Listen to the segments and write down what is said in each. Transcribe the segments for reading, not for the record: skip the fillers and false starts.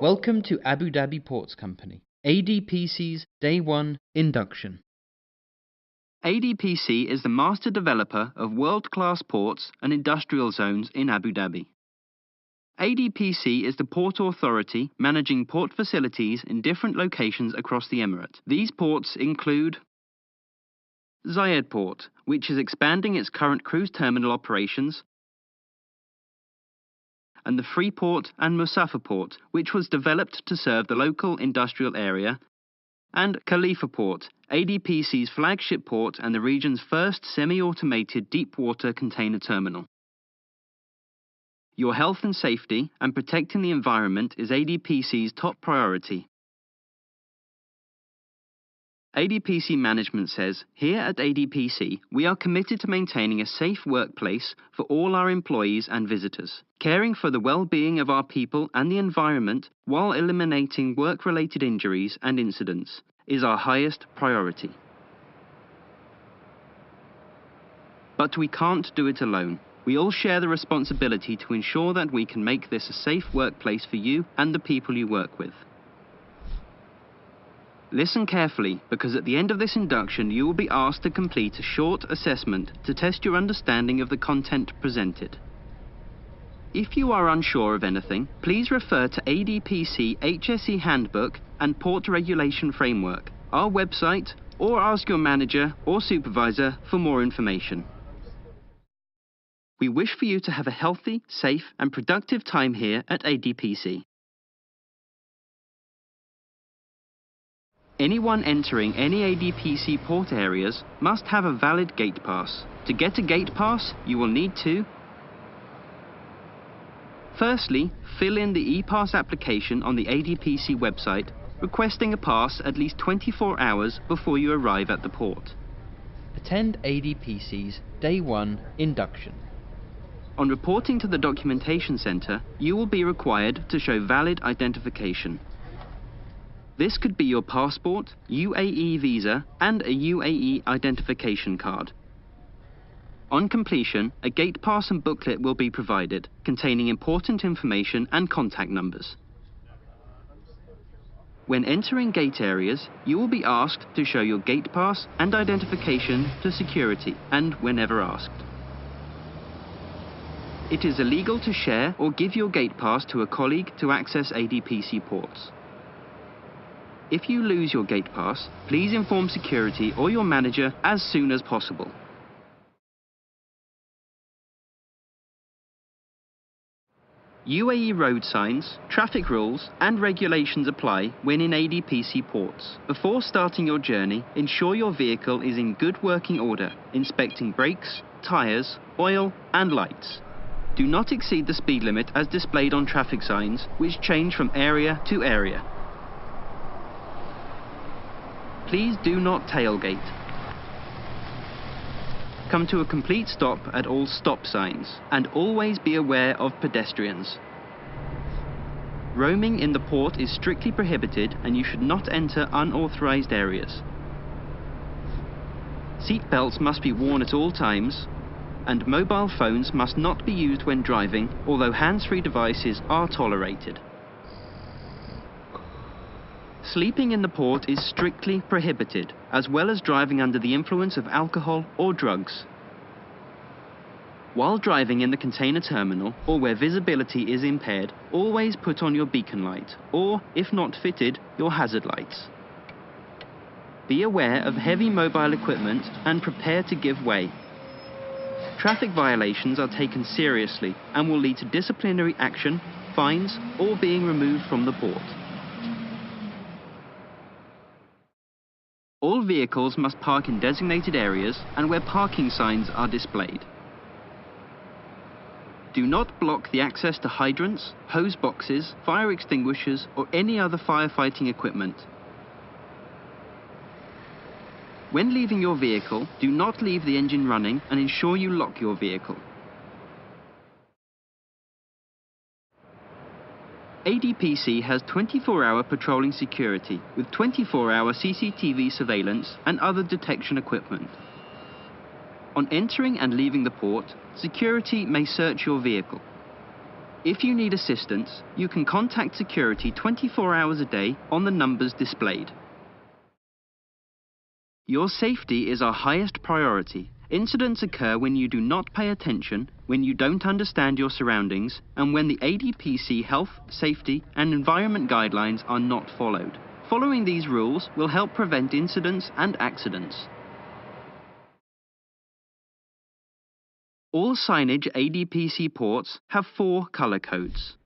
Welcome to Abu Dhabi Ports Company, ADPC's Day 1 Induction. ADPC is the master developer of world-class ports and industrial zones in Abu Dhabi. ADPC is the port authority managing port facilities in different locations across the Emirate. These ports include Zayed Port, which is expanding its current cruise terminal operations, and the Freeport and Musafir Port, which was developed to serve the local industrial area, and Khalifa Port, ADPC's flagship port and the region's first semi-automated deep-water container terminal. Your health and safety and protecting the environment is ADPC's top priority. ADPC management says, here at ADPC, we are committed to maintaining a safe workplace for all our employees and visitors. Caring for the well-being of our people and the environment while eliminating work-related injuries and incidents is our highest priority. But we can't do it alone. We all share the responsibility to ensure that we can make this a safe workplace for you and the people you work with. Listen carefully, because at the end of this induction you will be asked to complete a short assessment to test your understanding of the content presented. If you are unsure of anything, please refer to ADPC HSE Handbook and Port Regulation Framework, our website, or ask your manager or supervisor for more information. We wish for you to have a healthy, safe and productive time here at ADPC. Anyone entering any ADPC port areas must have a valid gate pass. To get a gate pass, you will need to firstly, fill in the e-pass application on the ADPC website, requesting a pass at least 24 hours before you arrive at the port. Attend ADPC's Day 1 Induction. On reporting to the documentation centre, you will be required to show valid identification. This could be your passport, UAE visa, and a UAE identification card. On completion, a gate pass and booklet will be provided, containing important information and contact numbers. When entering gate areas, you will be asked to show your gate pass and identification to security, and whenever asked. It is illegal to share or give your gate pass to a colleague to access ADPC ports. If you lose your gate pass, please inform security or your manager as soon as possible. UAE road signs, traffic rules and regulations apply when in ADPC ports. Before starting your journey, ensure your vehicle is in good working order, inspecting brakes, tyres, oil and lights. Do not exceed the speed limit as displayed on traffic signs, which change from area to area. Please do not tailgate. Come to a complete stop at all stop signs, and always be aware of pedestrians. Roaming in the port is strictly prohibited and you should not enter unauthorized areas. Seat belts must be worn at all times, and mobile phones must not be used when driving, although hands-free devices are tolerated. Sleeping in the port is strictly prohibited, as well as driving under the influence of alcohol or drugs. While driving in the container terminal, or where visibility is impaired, always put on your beacon light, or, if not fitted, your hazard lights. Be aware of heavy mobile equipment and prepare to give way. Traffic violations are taken seriously and will lead to disciplinary action, fines, or being removed from the port. All vehicles must park in designated areas and where parking signs are displayed. Do not block the access to hydrants, hose boxes, fire extinguishers, or any other firefighting equipment. When leaving your vehicle, do not leave the engine running and ensure you lock your vehicle. ADPC has 24-hour patrolling security with 24-hour CCTV surveillance and other detection equipment. On entering and leaving the port, security may search your vehicle. If you need assistance, you can contact security 24 hours a day on the numbers displayed. Your safety is our highest priority. Incidents occur when you do not pay attention, when you don't understand your surroundings, and when the ADPC health, safety, and environment guidelines are not followed. Following these rules will help prevent incidents and accidents. All signage ADPC ports have 4 color codes.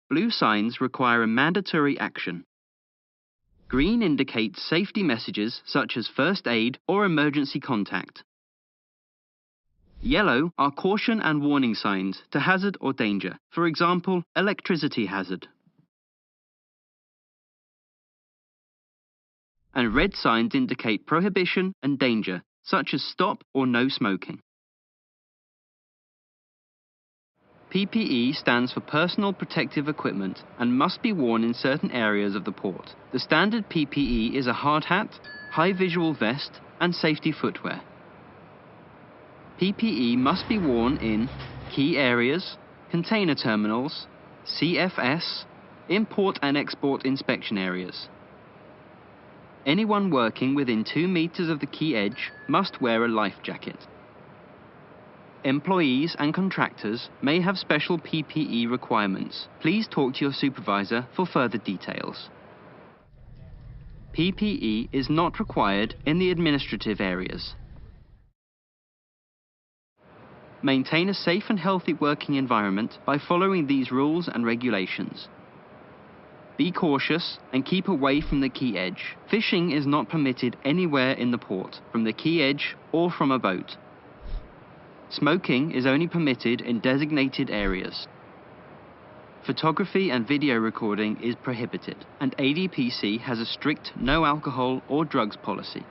Blue signs require a mandatory action. Green indicates safety messages such as first aid or emergency contact. Yellow are caution and warning signs to hazard or danger, for example, electricity hazard. And red signs indicate prohibition and danger, such as stop or no smoking. PPE stands for Personal Protective Equipment and must be worn in certain areas of the port. The standard PPE is a hard hat, high visual vest, and safety footwear. PPE must be worn in key areas, container terminals, CFS, import and export inspection areas. Anyone working within 2 meters of the key edge must wear a life jacket. Employees and contractors may have special PPE requirements. Please talk to your supervisor for further details. PPE is not required in the administrative areas. Maintain a safe and healthy working environment by following these rules and regulations. Be cautious and keep away from the quay edge. Fishing is not permitted anywhere in the port, from the quay edge or from a boat. Smoking is only permitted in designated areas. Photography and video recording is prohibited, and ADPC has a strict no alcohol or drugs policy.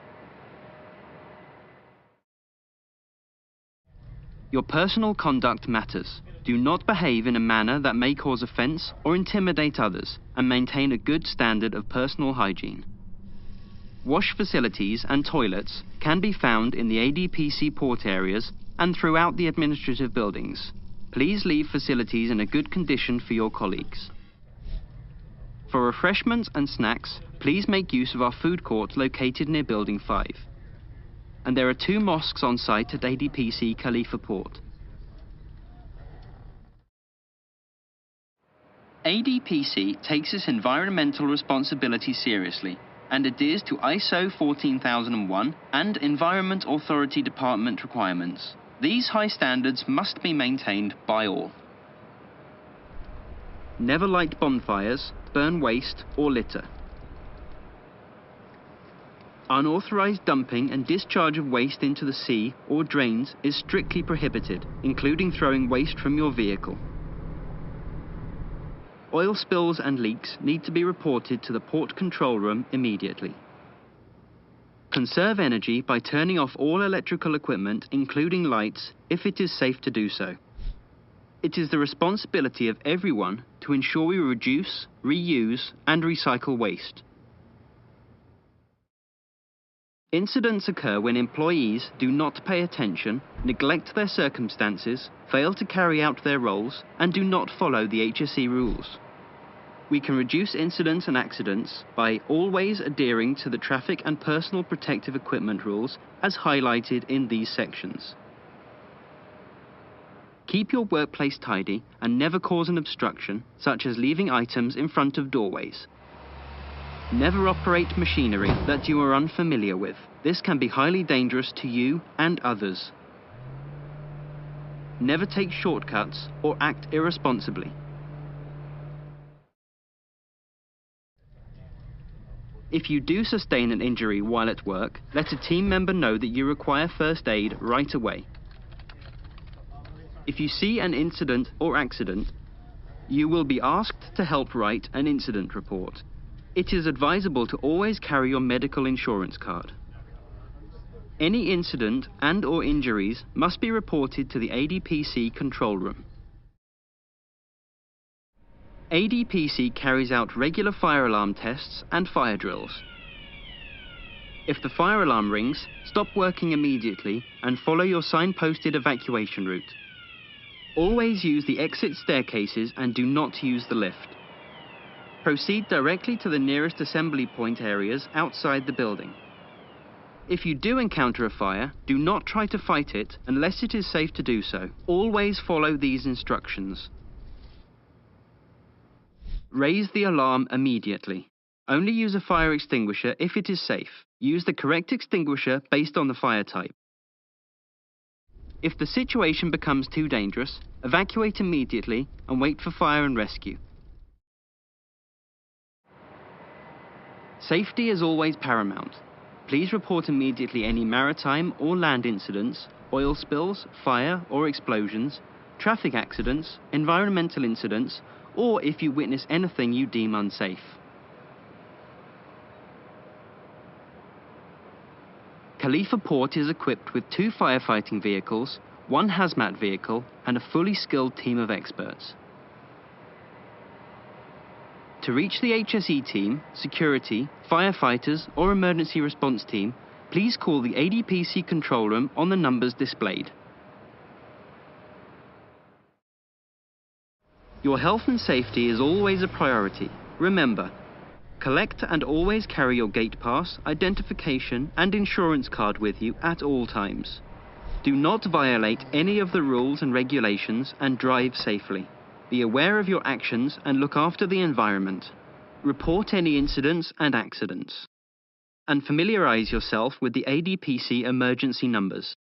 Your personal conduct matters. Do not behave in a manner that may cause offense or intimidate others, and maintain a good standard of personal hygiene. Wash facilities and toilets can be found in the ADPC port areas and throughout the administrative buildings. Please leave facilities in a good condition for your colleagues. For refreshments and snacks, please make use of our food court located near Building 5. And there are 2 mosques on site at ADPC Khalifa Port. ADPC takes its environmental responsibility seriously and adheres to ISO 14001 and Environment Authority Department requirements. These high standards must be maintained by all. Never light bonfires, burn waste or litter. Unauthorized dumping and discharge of waste into the sea or drains is strictly prohibited, including throwing waste from your vehicle. Oil spills and leaks need to be reported to the port control room immediately. Conserve energy by turning off all electrical equipment, including lights, if it is safe to do so. It is the responsibility of everyone to ensure we reduce, reuse, and recycle waste. Incidents occur when employees do not pay attention, neglect their circumstances, fail to carry out their roles, and do not follow the HSE rules. We can reduce incidents and accidents by always adhering to the traffic and personal protective equipment rules as highlighted in these sections. Keep your workplace tidy and never cause an obstruction, such as leaving items in front of doorways. Never operate machinery that you are unfamiliar with. This can be highly dangerous to you and others. Never take shortcuts or act irresponsibly. If you do sustain an injury while at work, let a team member know that you require first aid right away. If you see an incident or accident, you will be asked to help write an incident report. It is advisable to always carry your medical insurance card. Any incident and/or injuries must be reported to the ADPC control room. ADPC carries out regular fire alarm tests and fire drills. If the fire alarm rings, stop working immediately and follow your signposted evacuation route. Always use the exit staircases and do not use the lift. Proceed directly to the nearest assembly point areas outside the building. If you do encounter a fire, do not try to fight it unless it is safe to do so. Always follow these instructions. Raise the alarm immediately. Only use a fire extinguisher if it is safe. Use the correct extinguisher based on the fire type. If the situation becomes too dangerous, evacuate immediately and wait for fire and rescue. Safety is always paramount. Please report immediately any maritime or land incidents, oil spills, fire or explosions, traffic accidents, environmental incidents, or if you witness anything you deem unsafe. Khalifa Port is equipped with 2 firefighting vehicles, 1 hazmat vehicle, and a fully skilled team of experts. To reach the HSE team, security, firefighters, or emergency response team, please call the ADPC control room on the numbers displayed. Your health and safety is always a priority. Remember, collect and always carry your gate pass, identification, and insurance card with you at all times. Do not violate any of the rules and regulations and drive safely. Be aware of your actions and look after the environment. Report any incidents and accidents. And familiarize yourself with the ADPC emergency numbers.